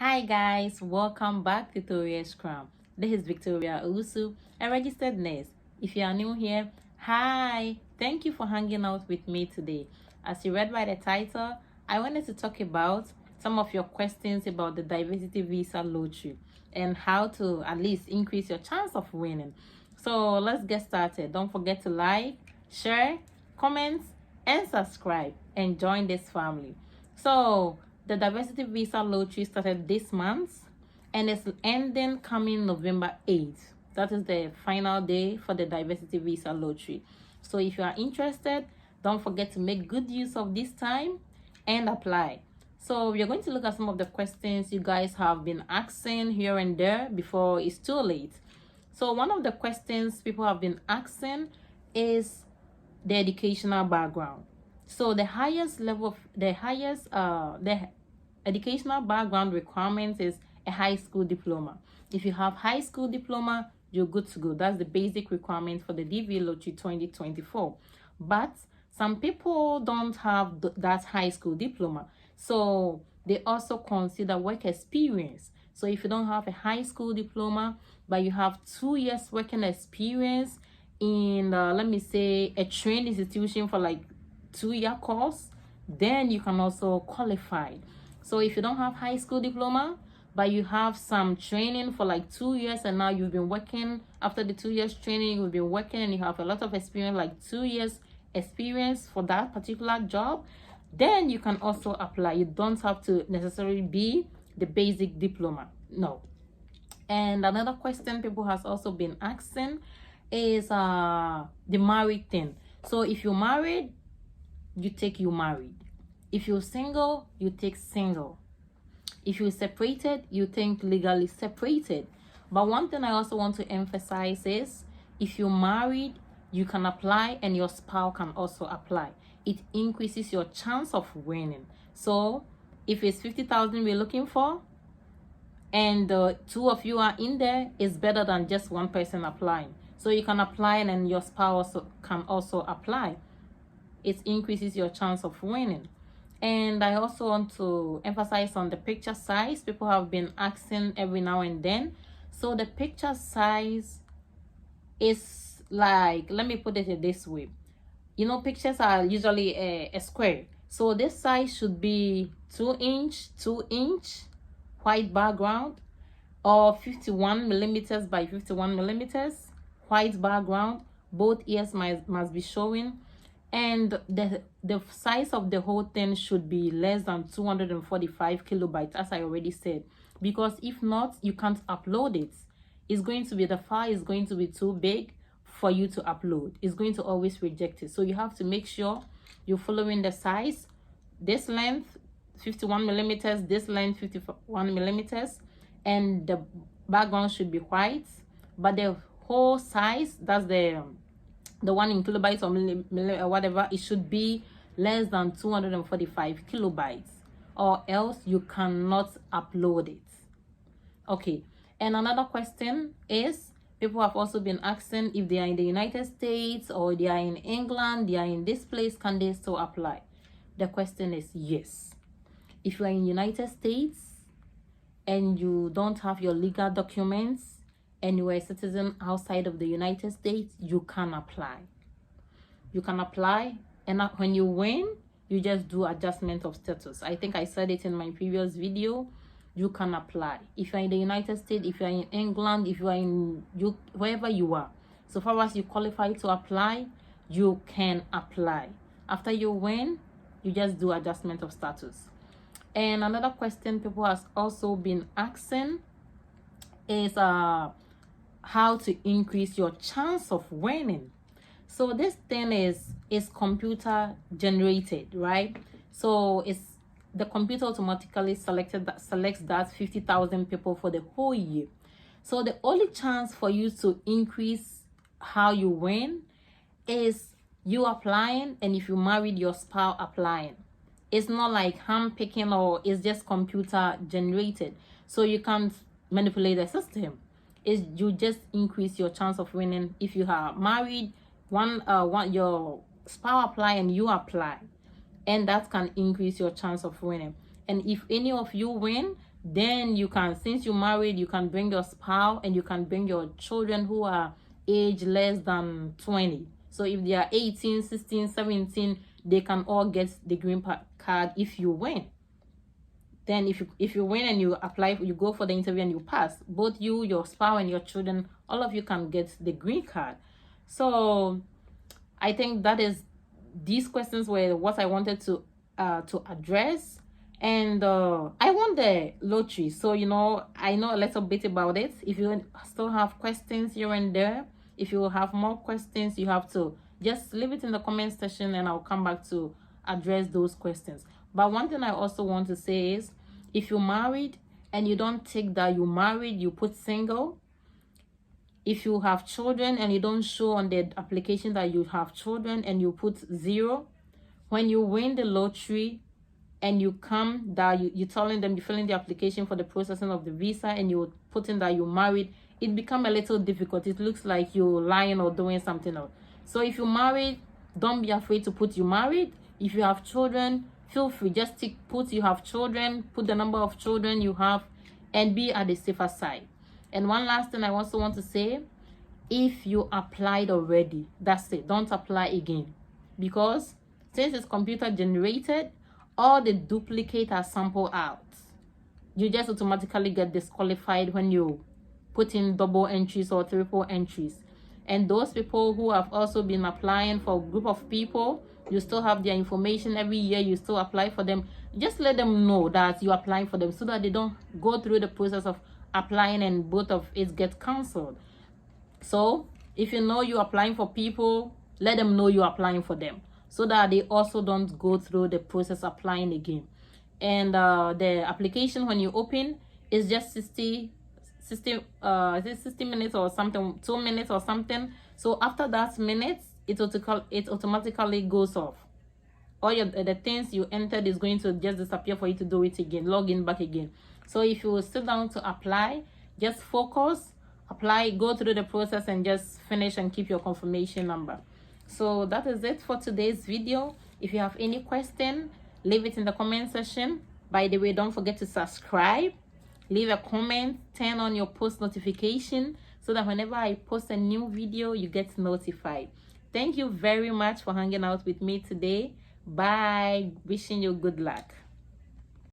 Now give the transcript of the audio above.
Hi guys, welcome back to Tutorial Scrum. This is Victoria Usu, a registered nurse. If you are new here, hi, thank you for hanging out with me today. As you read by the title, I wanted to talk about some of your questions about the diversity visa lottery and how to at least increase your chance of winning. So let's get started. Don't forget to like, share, comment, and subscribe and join this family. So the diversity visa lottery started this month and it's ending coming November 8th. That is the final day for the diversity visa lottery. So if you are interested, don't forget to make good use of this time and apply. So we are going to look at some of the questions you guys have been asking here and there before it's too late. So one of the questions people have been asking is the educational background. So the highest level of the educational background requirement is a high school diploma. If you have high school diploma, you're good to go. That's the basic requirement for the DV Lottery 2024. But some people don't have that high school diploma, so they also consider work experience. So if you don't have a high school diploma but you have 2 years working experience in let me say a trained institution for like 2-year course, then you can also qualify. So if you don't have high school diploma but you have some training for like 2 years and now you've been working, after the 2 years training you've been working and you have a lot of experience, like 2 years experience for that particular job, then you can also apply. You don't have to necessarily be the basic diploma, no. And another question people has also been asking is the married thing. So if you're married, you take you married. If you're single, you take single. If you're separated, you think legally separated. But one thing I also want to emphasize is if you're married, you can apply and your spouse can also apply. It increases your chance of winning. So if it's 50,000 we're looking for and the 2 of you are in there, it's better than just one person applying. So you can apply and your spouse can also apply. It increases your chance of winning. And I also want to emphasize on the picture size. People have been asking every now and then. So the picture size is like, let me put it this way. You know, pictures are usually a square. So this size should be 2-inch, 2-inch white background, or 51 millimeters by 51 millimeters white background. Both ears must be showing, and the size of the whole thing should be less than 245 kilobytes, as I already said, because if not, you can't upload it. It's going to be, the file is going to be too big for you to upload. It's going to always reject it. So you have to make sure you're following the size. This length 51 millimeters, this length 51 millimeters, and the background should be white, but the whole size, that's the one in kilobytes or whatever, it should be less than 245 kilobytes, or else you cannot upload it. Okay. And another question is, people have also been asking if they are in the United States or they are in England, they are in this place, can they still apply? The question is yes. If you are in United States and you don't have your legal documents and you are a citizen outside of the United States, you can apply. You can apply, and when you win, you just do adjustment of status. I think I said it in my previous video. You can apply if you're in the United States, if you're in England, if you are in wherever you are. So far as you qualify to apply, you can apply. After you win, you just do adjustment of status. And another question people has also been asking is how to increase your chance of winning. So this thing is computer generated, right? So it's the computer automatically selects that 50,000 people for the whole year. So the only chance for you to increase how you win is you applying, and if you married, your spouse applying. It's not like hand picking, or it's just computer generated, so you can't manipulate the system. Is you just increase your chance of winning if you are married. One your spouse apply and you apply, and that can increase your chance of winning. And if any of you win, then you can, since you married, you can bring your spouse and you can bring your children who are age less than 20. So if they are 18, 16, 17, they can all get the green card if you win. Then if you win and you apply, you go for the interview and you pass, both you, your spouse, and your children, all of you can get the green card. So I think that is, these questions were what I wanted to address. And I won the lottery, so I know a little bit about it. If you still have questions here and there, if you have more questions, you have to just leave it in the comment section and I'll come back to address those questions. But one thing I also want to say is, if you're married and you don't take that you married, you put single. If you have children and you don't show on the application that you have children and you put 0, when you win the lottery and you come that you're telling them, you fill in the application for the processing of the visa and you put in that you're married, it become a little difficult. It looks like you're lying or doing something else. So if you're married, don't be afraid to put you married. If you have children, feel free, just put you have children, put the number of children you have, and be at the safer side. And one last thing I also want to say, if you applied already, that's it, don't apply again, because since it's computer generated, all the duplicate are sampled out. You just automatically get disqualified when you put in double entries or triple entries. And those people who have also been applying for a group of people, you still have their information every year, you still apply for them. Just let them know that you're applying for them so that they don't go through the process of applying and both of it get cancelled. So if you know you're applying for people, let them know you're applying for them so that they also don't go through the process applying again. And the application, when you open, is just 60 minutes or something, 2 minutes or something. So after that minutes, it automatically goes off. All the things you entered is going to just disappear for you to do it again, log in back again. So if you sit down to apply, just focus, apply, go through the process, and just finish and keep your confirmation number. So that is it for today's video. If you have any question, leave it in the comment section. By the way, don't forget to subscribe, leave a comment, turn on your post notification so that whenever I post a new video, you get notified. Thank you very much for hanging out with me today. Bye. Wishing you good luck.